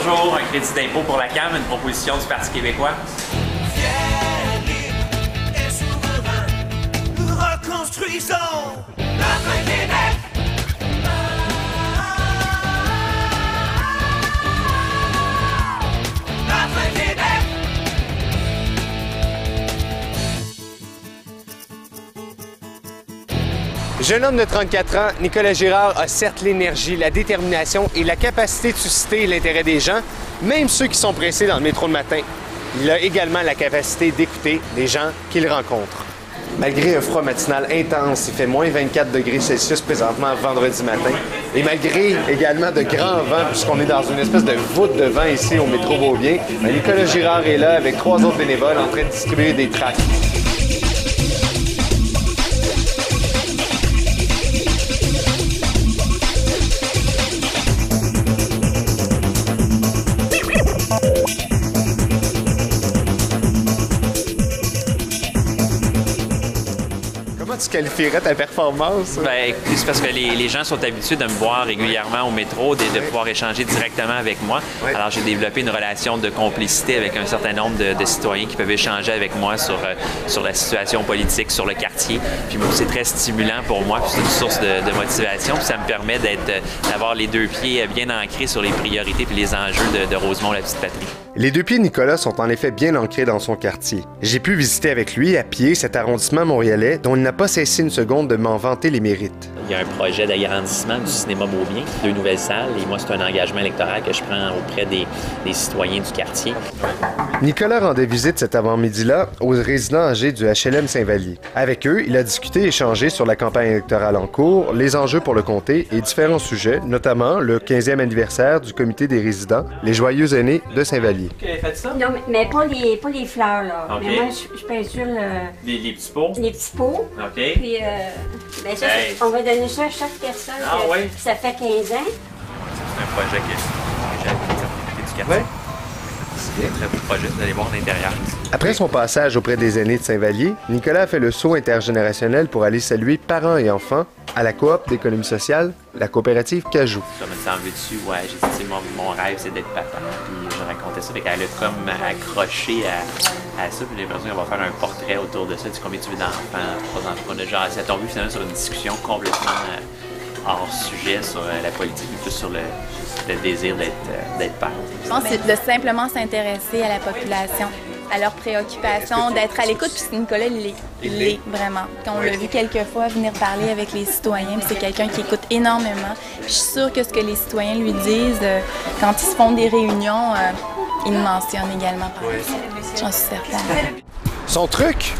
bonjour, un crédit d'impôt pour la CAM, une proposition du Parti québécois. Fier et souverain, nous reconstruisons notre Québec. Notre Québec. Jeune homme de 34 ans, Nicolas Girard a certes l'énergie, la détermination et la capacité de susciter l'intérêt des gens, même ceux qui sont pressés dans le métro le matin. Il a également la capacité d'écouter les gens qu'il rencontre. Malgré un froid matinal intense, il fait moins 24 degrés Celsius présentement vendredi matin. Et malgré également de grands vents, puisqu'on est dans une espèce de voûte de vent ici au métro Beaubien, Nicolas Girard est là avec 3 autres bénévoles en train de distribuer des tracts. Comment tu qualifierais ta performance? Ben, c'est parce que les gens sont habitués de me voir régulièrement au métro, de pouvoir échanger directement avec moi. Oui. Alors, j'ai développé une relation de complicité avec un certain nombre de citoyens qui peuvent échanger avec moi sur la situation politique, sur le quartier. Puis c'est très stimulant pour moi, puis c'est une source de motivation. Puis ça me permet d'avoir les deux pieds bien ancrés sur les priorités puis les enjeux de Rosemont, la petite patrie. Les deux pieds de Nicolas sont en effet bien ancrés dans son quartier. J'ai pu visiter avec lui à pied cet arrondissement montréalais dont il n'a pas cessé une seconde de m'en vanter les mérites. Il y a un projet d'agrandissement du cinéma Beaubien, 2 nouvelles salles, et moi, c'est un engagement électoral que je prends auprès des citoyens du quartier. Nicolas rendait visite cet avant-midi-là aux résidents âgés du HLM Saint-Vallier. Avec eux, il a discuté et échangé sur la campagne électorale en cours, les enjeux pour le comté et différents sujets, notamment le 15e anniversaire du comité des résidents, les Joyeux aînés de Saint-Vallier. Qui avait fait ça? Non, mais pas les fleurs, là. OK. Mais moi, je peinture Les petits pots? les petits pots. OK. Puis, ben ça, Hey. on va donner ça à chaque personne. Ah que ouais? Ça fait 15 ans. C'est un projet que j'ai appelé comme comité du quartier. Ouais. C'est un très beau projet, vous allez voir l'intérieur. Après son passage auprès des aînés de Saint-Vallier, Nicolas a fait le saut intergénérationnel pour aller saluer parents et enfants à la coop d'économie sociale, la coopérative Cajou. Je me sens dessus, ouais, j'ai dit, tu sais, mon rêve, c'est d'être papa. Puis je racontais ça, fait qu'elle a comme accroché à ça, puis j'ai l'impression qu'on va faire un portrait autour de ça, du combien tu veux d'enfants, 3 enfants. On a genre, ça a tombé finalement sur une discussion complètement hors sujet sur la politique, mais plus sur le désir d'être père. Je pense que c'est de simplement s'intéresser à la population, à leurs préoccupations, d'être à l'écoute. Puis Nicolas, il l'est vraiment. Quand on l'a vu quelques fois venir parler avec les citoyens, puis c'est quelqu'un qui écoute énormément. Puis je suis sûre que ce que les citoyens lui disent, quand ils se font des réunions, ils le mentionnent également par la suite. J'en suis certaine. Son truc?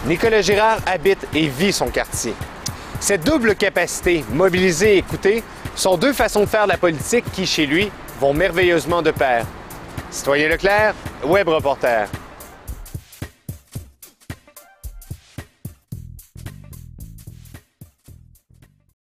Nicolas Girard habite et vit son quartier. Cette double capacité, mobiliser et écouter, sont 2 façons de faire de la politique qui, chez lui, vont merveilleusement de pair. Citoyen Leclerc, Web Reporter.